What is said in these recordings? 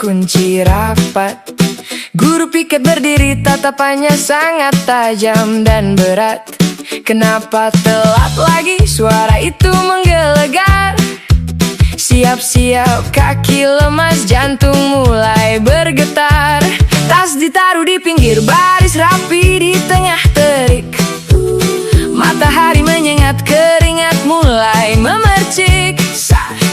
kunci rapat. Guru piket berdiri, tatapannya sangat tajam dan berat. Kenapa telat lagi? Suara itu menggelegar. Siap-siap, kaki lemas, jantung mulai bergetar. Tas ditaruh di pinggir baris, rapi di tengah terik. Matahari menyengat, keringat mulai memercik.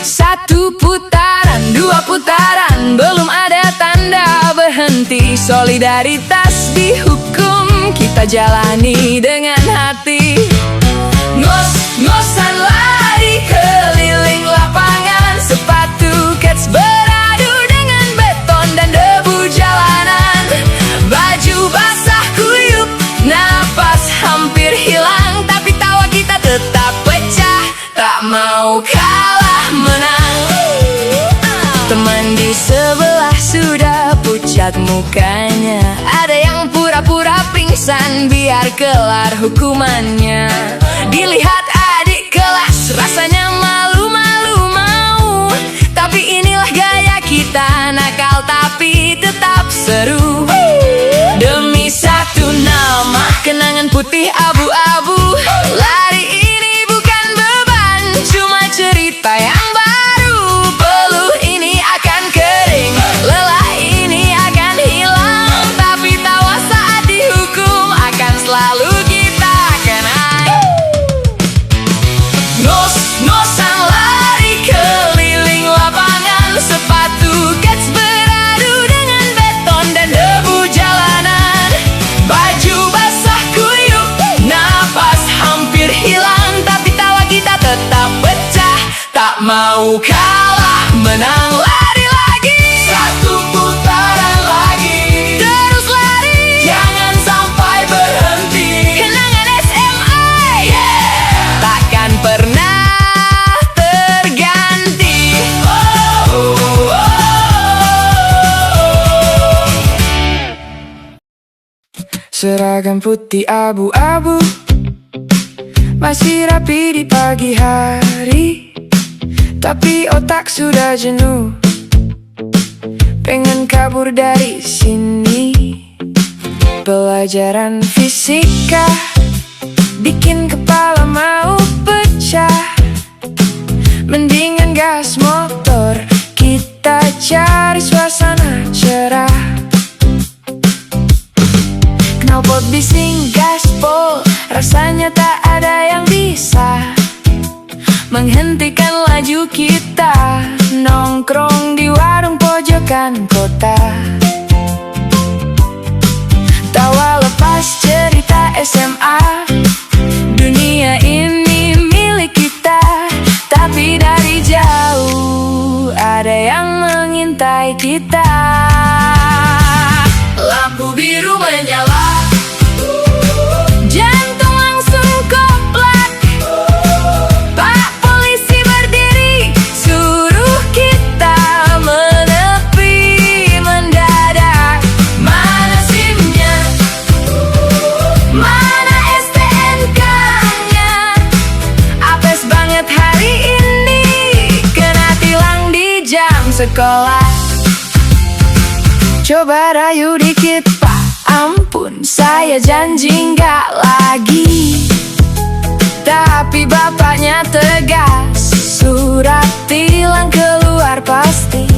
Satu putaran, dua putaran, belum ada tanda berhenti. Solidaritas dihukum, kita jalani dengan hati. Ngos-ngosan lari keliling lapangan, sepatu kets beradu dengan beton dan debu jalanan. Baju basah kuyup, napas hampir hilang, tapi tawa kita tetap pecah, tak mau kalah menang. Teman di sebelah sudah pucat mukanya, ada yang pura-pura pingsan biar kelar hukumannya. Dilihat adik kelas, rasanya malu-malu mau. Tapi inilah gaya kita, nakal tapi tetap seru. Demi satu nama, kenangan putih abu-abu. Lari ini bukan beban, cuma cerita yang baru. Peluh ini akan kering, lelah ini akan hilang, tapi tawa saat dihukum akan selalu kita kenang. Ngos-ngosan lari keliling lapangan, sepatu kets beradu dengan beton dan debu jalanan. Baju basah kuyup, napas hampir hilang, tapi tawa kita tetap pecah, tak mau kalah menang. Lari lagi, satu putaran lagi, terus lari, jangan sampai berhenti. Kenangan SMA, takkan pernah terganti. Seragam putih abu-abu, masih rapi di pagi hari, tapi otak sudah jenuh, pengen kabur dari sini. Pelajaran fisika bikin kepala mau pecah. Mendingan gas motor, kita cari suasana cerah. Knalpot bising gaspol, rasanya tak ada yang bisa menghentikan laju kita. Nongkrong di warung pojokan kota, tawa lepas cerita SMA. Dunia ini milik kita, tapi dari jauh ada yang mengintai kita. Lampu biru menyala, jantung langsung koplak. Pak polisi berdiri, suruh kita menepi mendadak. Mana SIM-nya? Mana STNK-nya? Apes banget hari ini, kena tilang di jam sekolah. Coba rayu dikit Pak, ampun saya janji nggak lagi. Tapi bapaknya tegas, surat tilang keluar pasti.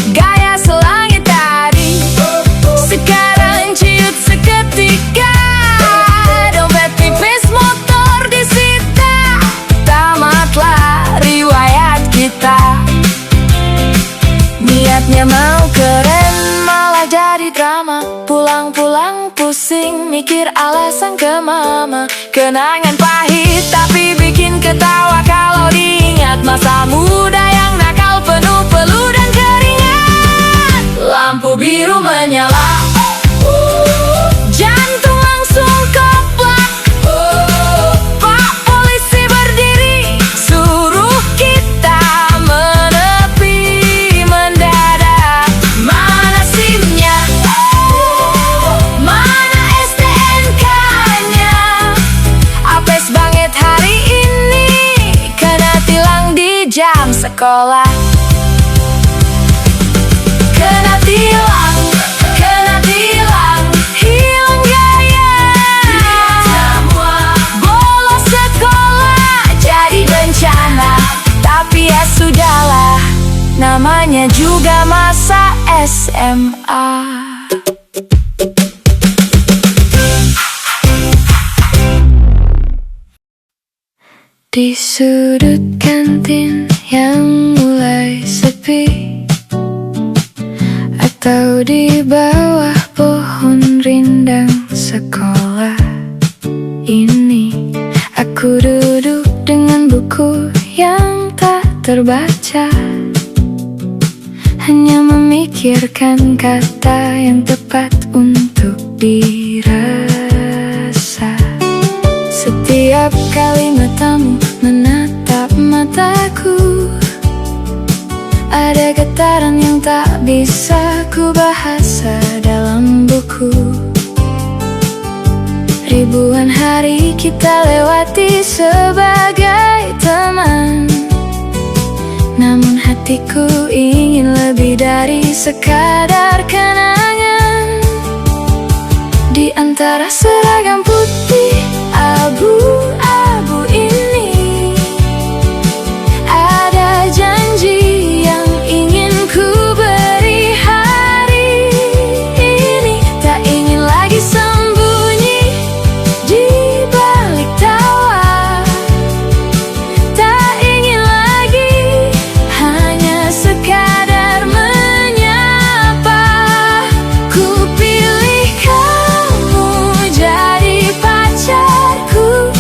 Gaya selangit tadi, sekarang ciut seketika. Dompet tipis, motor disita, tamatlah riwayat kita. Niatnya mau keren, malah jadi drama. Pulang-pulang pusing, mikir alasan ke mama. Kenangan pahit tapi bikin ketawa kalau diingat masa muda yang nakal, penuh peluh dan keringat. Lampu biru menyala, jantung langsung koplak. Pak polisi berdiri, suruh kita menepi mendadak. Mana SIM-nya? Mana STNK-nya? Apes banget hari ini, kena tilang di jam sekolah. SMA. Di sudut kantin yang mulai sepi, atau di bawah pohon rindang sekolah ini, aku duduk dengan buku yang tak terbaca, hanya memikirkan kata yang tepat untuk dirasa. Setiap kali matamu menatap mataku, ada getaran yang tak bisa ku bahasa dalam buku. Ribuan hari kita lewati sebagai teman, namun hatiku ingin lebih dari sekadar kenangan. Di antara seragam putih abu-abu ini, ada janji yang ingin ku beri hari ini. Tak ingin lagi sembunyi di balik tawa, tak ingin lagi hanya sekadar menyapa. Ku pilih kamu jadi pacarku,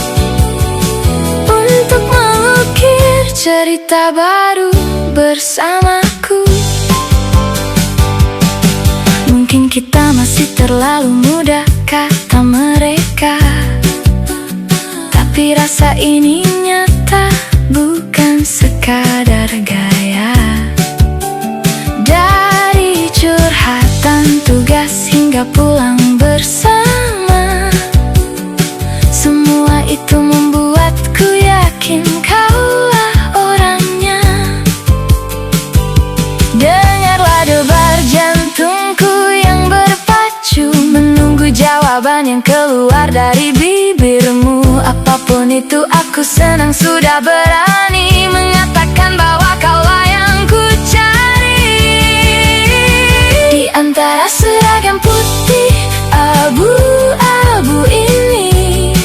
untuk mengukir cerita baru bersamaku. Mungkin kita masih terlalu muda, kata mereka, tapi rasa ini nyata, bukan sekadar gaya. Dari curhatan tugas hingga pulang bersama, semua itu membuatku yakin kaulah orangnya. Dengarlah debar jantungku yang berpacu, menunggu jawaban yang keluar dari bibirmu. Apapun itu aku senang sudah berani mengatakan bahwa kaulah yang ku cari. Di antara seragam putih abu-abu ini,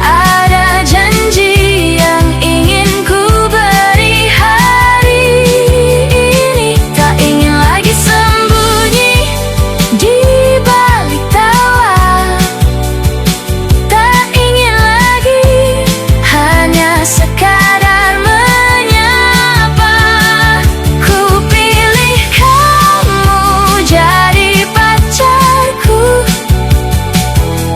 ada janji yang ingin ku beri hari ini. Tak ingin lagi sembunyi di balik tawa, tak ingin lagi hanya sekadar menyapa. Ku pilih kamu jadi pacarku,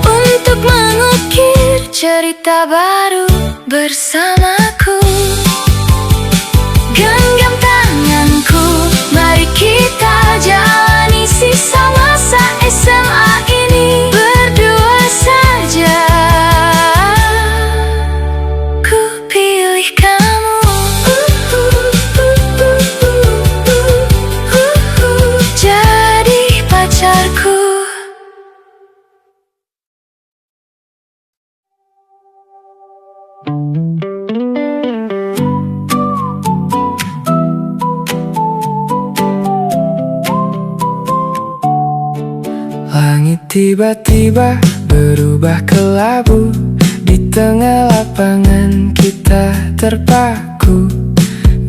untuk mengukir cerita baru bersamaku. Genggam tanganku, mari kita jalani sisa masa SMA ini berdua saja. Ku pilih kamu jadi pacarku. Langit tiba-tiba berubah kelabu, di tengah lapangan kita terpaku.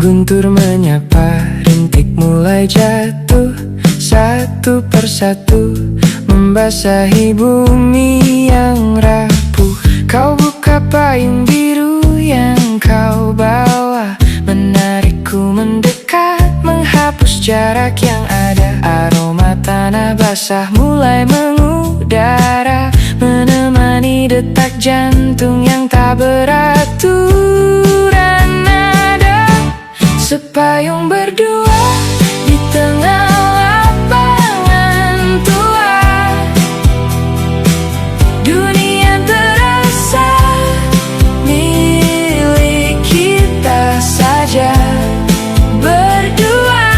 Guntur menyapa, rintik mulai jatuh, satu persatu membasahi bumi yang rapuh. Kau buka payung biru yang kau bawa, menarikku mendekat, menghapus jarak yang ada. Aroma tanah basah mulai mengudara, menemani detak jantung yang tak beraturan. Nada sepayung berdua di tengah lapangan tua, dunia terasa milik kita saja. Berdua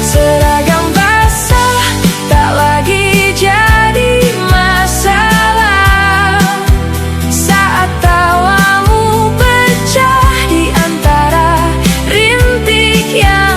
seragam basah tak lagi jadi masalah, saat tawamu pecah di antara rintik yang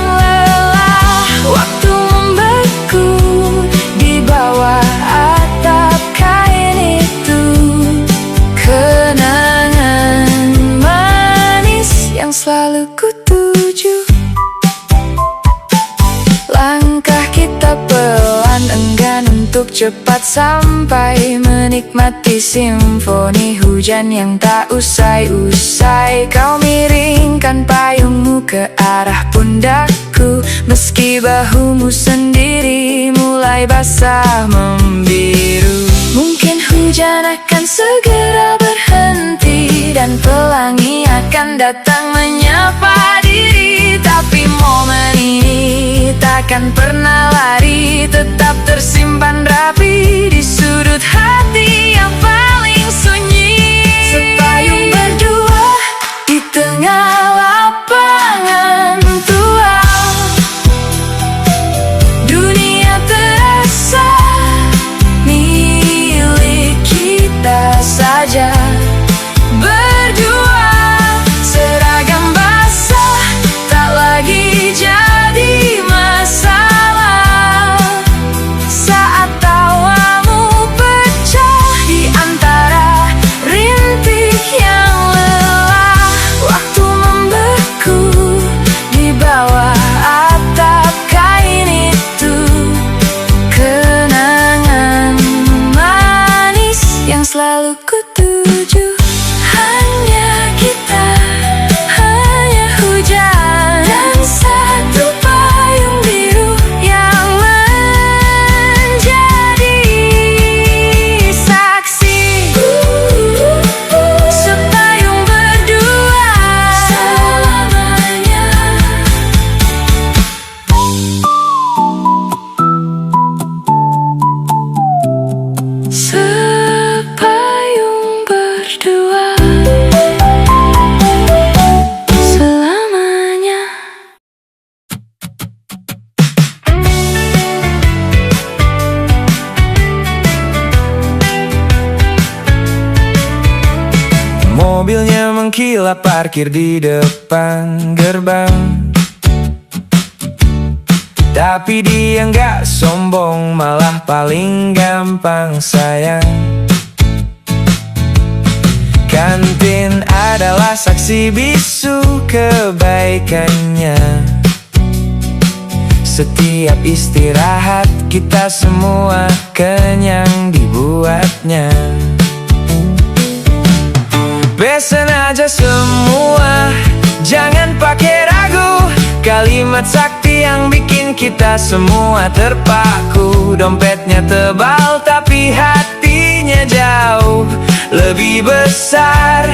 untuk cepat sampai, menikmati simfoni hujan yang tak usai-usai. Kau miringkan payungmu ke arah pundakku, meski bahumu sendiri mulai basah membiru. Mungkin hujan akan segera berhenti dan pelangi akan datang menyapa diri, tapi momen ini takkan pernah lari, tetap tersimpan rapi di sudut hati yang paling sunyi. Sepayung berdua di tengah lapangan tua, dunia terasa milik kita saja. Berdua seragam basah tak lagi jadi masalah, saat tawamu pecah di antara rintik yang lelah. Waktu membeku di bawah atap kain itu, kenangan manis yang selalu kutuju. Hanya kita, hanya hujan dan satu payung biru yang menjadi saksi. Sepayung berdua selamanya. Sepayung berdua selamanya. Mobilnya mengkilap parkir di depan gerbang, tapi dia nggak sombong, malah paling gampang sayang. Kantin adalah saksi bisu kebaikannya. Setiap istirahat kita semua kenyang dibuatnya. Pesen aja semua, jangan pakai ragu. Kalimat sakti yang bikin kita semua terpaku. Dompetnya tebal tapi hatinya jauh lebih besar,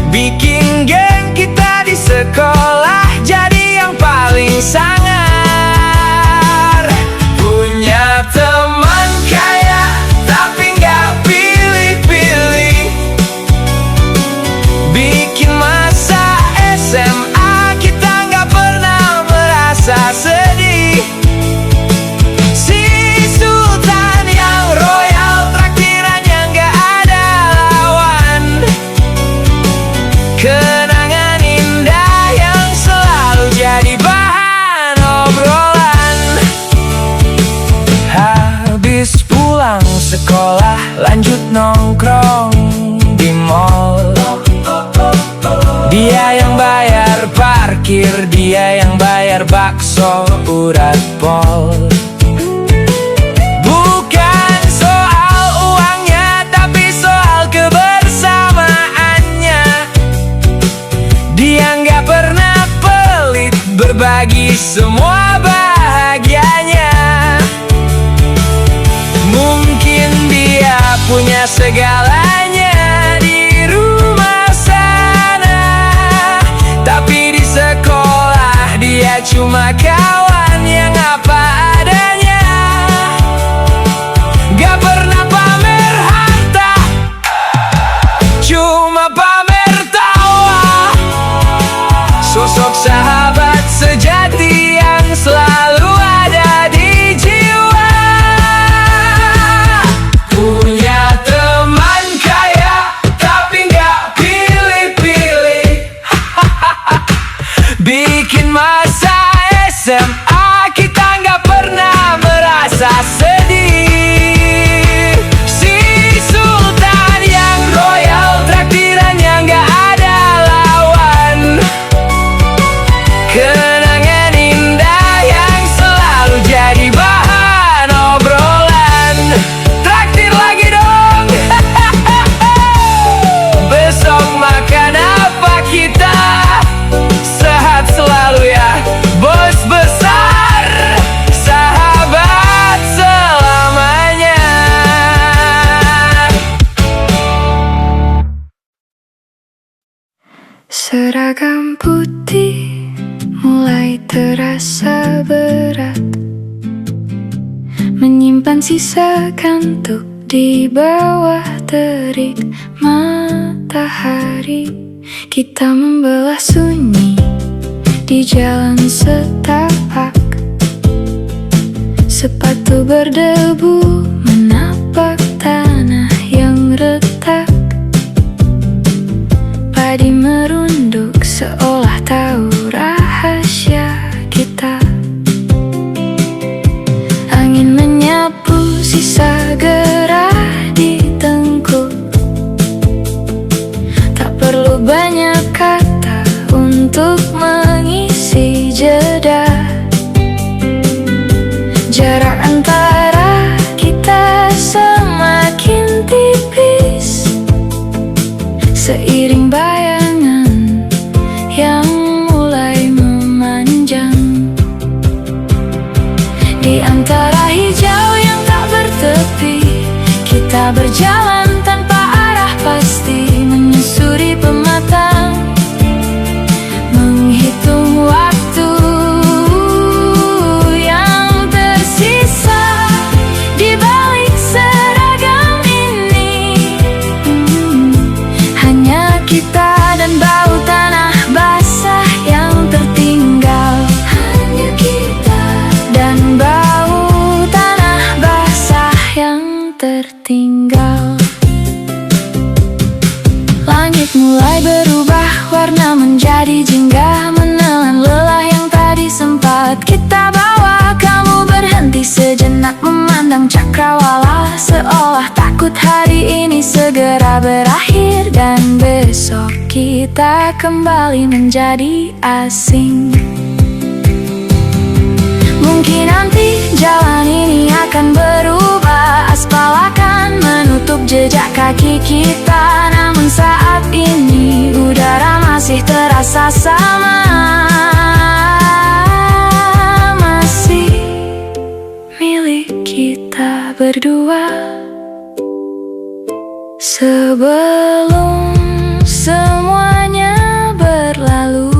bikin geng kita di sekolah jadi yang paling sangar. Punya teman kaya tapi nggak pilih-pilih, bikin masa SMA kita nggak pernah merasa sedih. Si Sultan yang royal, traktirannya nggak ada lawan. Kenangan indah yang selalu jadi bahan obrolan. Habis pulang sekolah lanjut nongkrong di mall. Dia yang bayar parkir, dia yang bayar bakso urat pol. Bukan soal uangnya, tapi soal kebersamaannya. Dia nggak pernah pelit berbagi semua bahagianya. Mungkin dia punya segalanya di rumah sana, tapi di sekolah dia cuma kawan yang apa adanya. Gak pernah pamer harta, cuma pamer tawa. Sosok sahabat sejati yang selalu ada di jiwa. Punya teman kaya tapi nggak pilih-pilih, bikin masa SMA kita nggak pernah merasa sedih. Si Sultan yang royal, traktirannya nggak ada lawan. Kenangan indah yang selalu jadi bahan obrolan. seragam putih mulai terasa berat, menyimpan sisa kantuk di bawah terik matahari. Kita membelah sunyi di jalan setapak, sepatu berdebu menapak tanah yang retak. Padi merunduk seolah tahu rahasia kita. Angin menyapu sisa gerah di tengkuk. Tak perlu banyak kata untuk mengisi jeda. Jarak antara kita semakin tipis, seiring bayangan yang mulai memanjang. Di antara hijau yang tak bertepi, kita berjalan tanpa arah pasti, menyusuri pematang, menghitung waktu yang tersisa di balik seragam ini. Hanya kita dan bau tanah basah yang tertinggal. Hanya kita dan bau tanah basah yang tertinggal. Langit mulai berubah warna menjadi jingga, menelan lelah yang tadi sempat kita bawa. Kamu berhenti sejenak memandang cakrawala, seolah takut hari ini segera berakhir dan besok kita kembali menjadi asing. Mungkin nanti jalan ini akan berubah, aspal akan menutup jejak kaki kita. Namun saat ini udara masih terasa sama, masih milik kita berdua. Sebelum semuanya berlalu,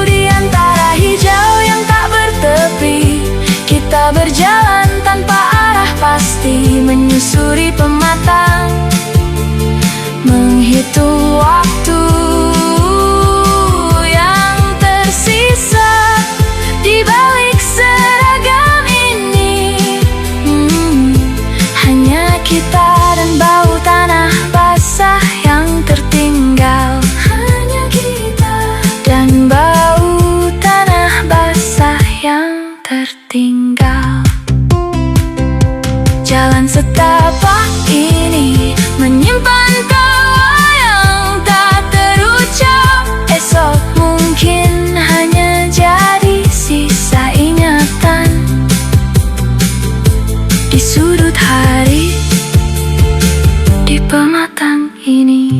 di antara hijau yang tak bertepi, kita berjalan tanpa arah pasti, menyusuri pematang, menghitung waktu yang tersisa di balik seragam ini. Hanya kita dan bau tanah basah yang tertinggal. Hanya kita dan bau tanah basah yang tertinggal. Jalan setapak ini menyimpan tawa yang tak terucap. Esok mungkin hanya jadi sisa ingatan di sudut hari, di pematang ini.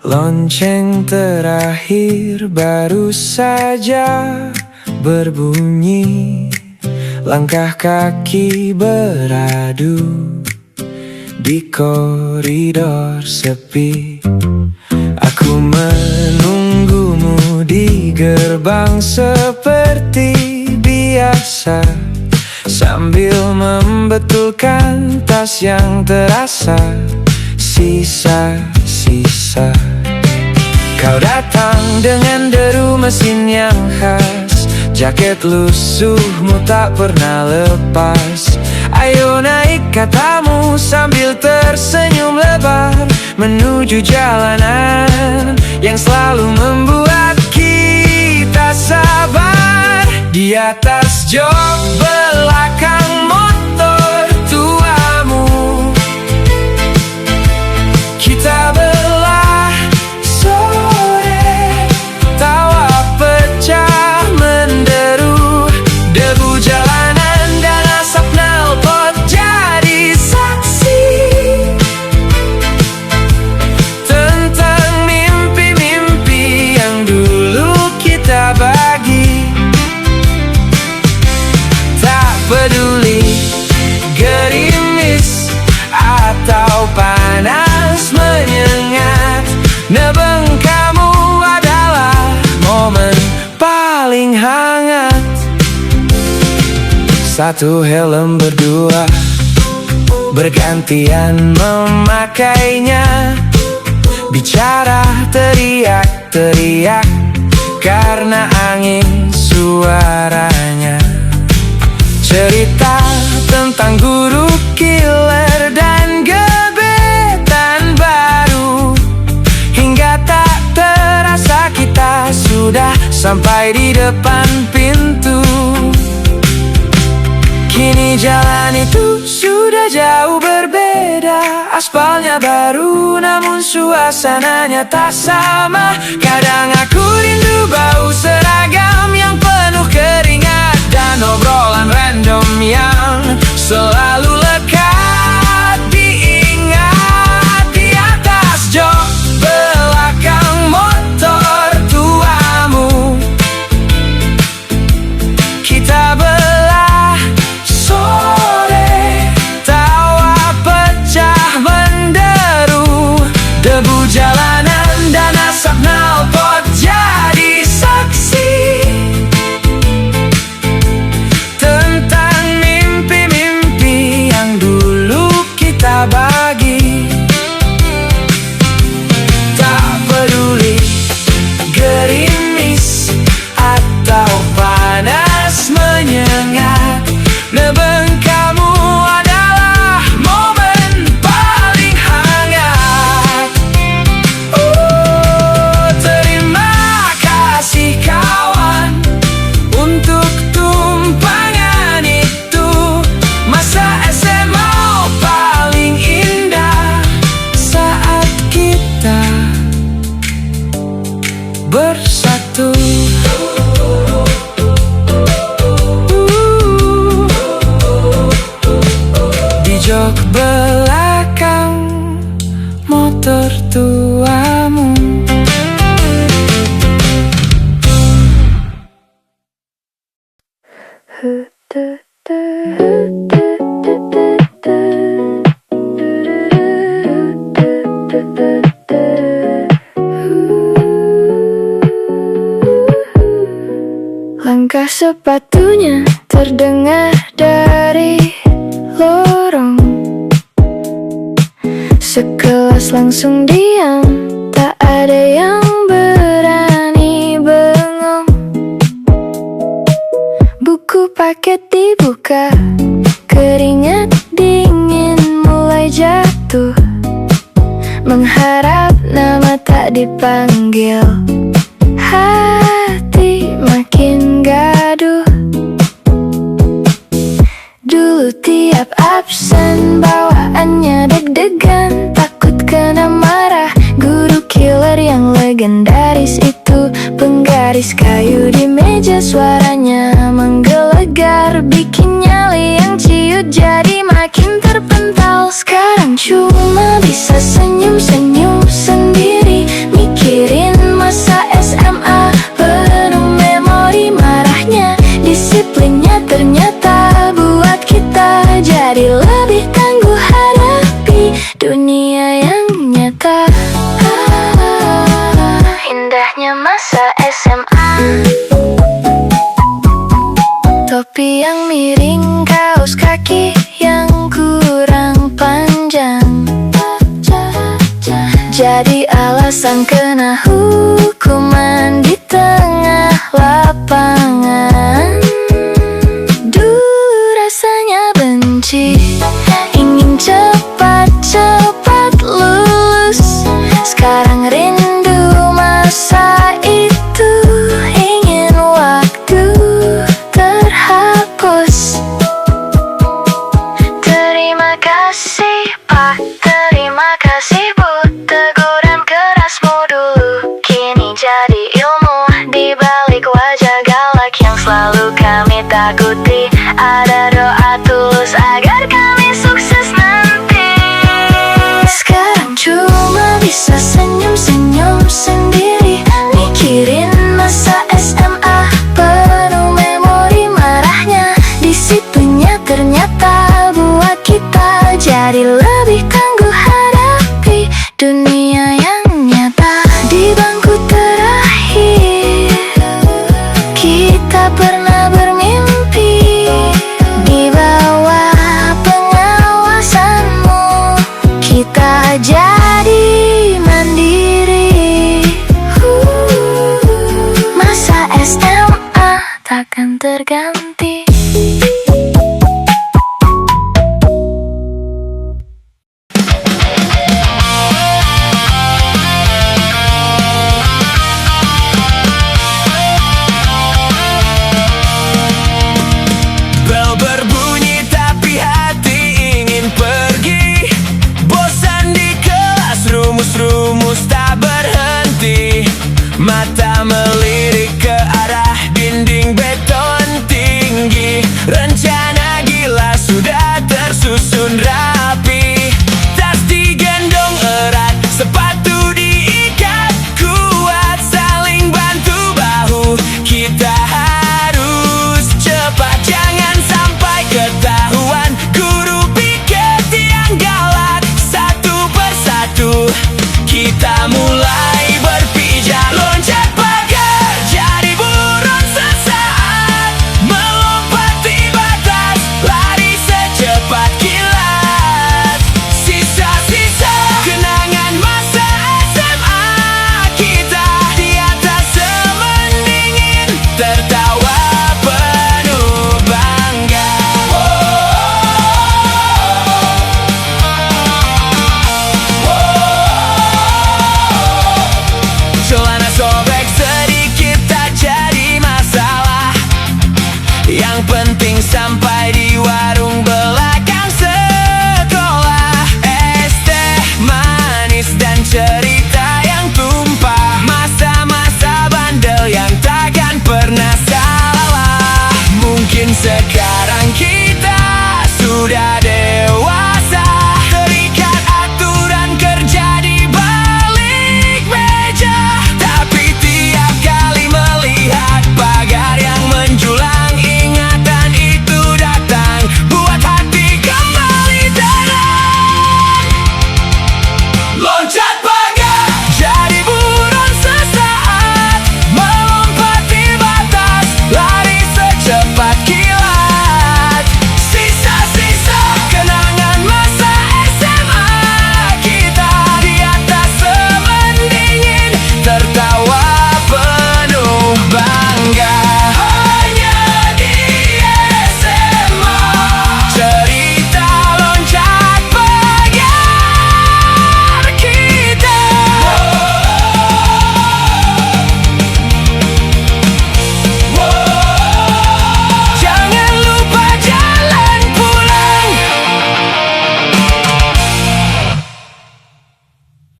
Lonceng terakhir baru saja berbunyi, langkah kaki beradu di koridor sepi. Aku menunggumu di gerbang seperti biasa, sambil membetulkan tas yang terasa sisa-sisa. Kau datang dengan deru mesin yang khas, jaket lusuhmu tak pernah lepas. Ayo naik, katamu sambil tersenyum lebar, menuju jalanan yang selalu membuat kita sabar. Di atas jok belakang motor tuamu, kita belah sore, tawa pecah menderu, debu jalanan dan asap knalpot jadi saksi tentang mimpi-mimpi yang satu helm berdua, bergantian memakainya. Bicara teriak-teriak karena angin suaranya. Cerita tentang guru killer dan gebetan baru, hingga tak terasa kita sudah sampai di depan pintu. Kini jalan itu sudah jauh berbeda. Aspalnya baru namun suasananya tak sama. Kadang aku rindu bau seragam yang penuh keringat, dan obrolan random yang selalu lekat diingat. Di atas jok belakang motor tuamu, kita belah sore, tawa pecah menderu, debu jalanan dan asap knalpot jadi saksi tentang mimpi-mimpi yang dulu kita bagi. Tak peduli gerimis atau panas menyengat, nebeng kamu adalah momen paling hangat. Terima kasih kawan untuk tumpangan itu. Masa SMA paling indah saat kita bersatu. Di jok belakang motor tuamu. Langkah sepatunya terdengar dari lorong. Sekelas langsung diam, tak ada yang berani bengong. Buku paket dibuka, keringat dingin mulai jatuh. Mengharap nama tak dipanggil, hati makin gaduh. Dulu tiap absen bawaannya deg-degan, takut kena marah guru killer yang legendaris itu. Penggaris kayu di meja, suaranya menggelegar, bikin nyali yang ciut jadi makin terpental. Sekarang cuma bisa senyum-senyum sendiri, mikirin masa SMA penuh memori. Marahnya, disiplinnya ternyata buat kita jadi lebih tangguh hadapi dunia yang nyata. Indahnya masa SMA. Topi yang miring, kaos kaki yang kurang panjang, jadi alasan kena hukuman di tengah lapangan. Dulu rasanya benci, ingin cepat-cepat lulus. Sekarang rindu masa itu, ingin waktu terhapus. Terima kasih Pak, terima kasih Bu, teguran kerasmu dulu kini jadi ilmu. Di balik wajah galak yang selalu kami takuti, ada doa tulus agar kami sukses nanti. Sekarang cuma bisa senyum-senyum sendiri, mikirin masa SMA penuh memori. Marahnya, disiplinnya ternyata buat kita jadi lebih tangguh hadapi dunia yang nyata. Di bangku terakhir kita pernah bermimpi, di Dusun Raha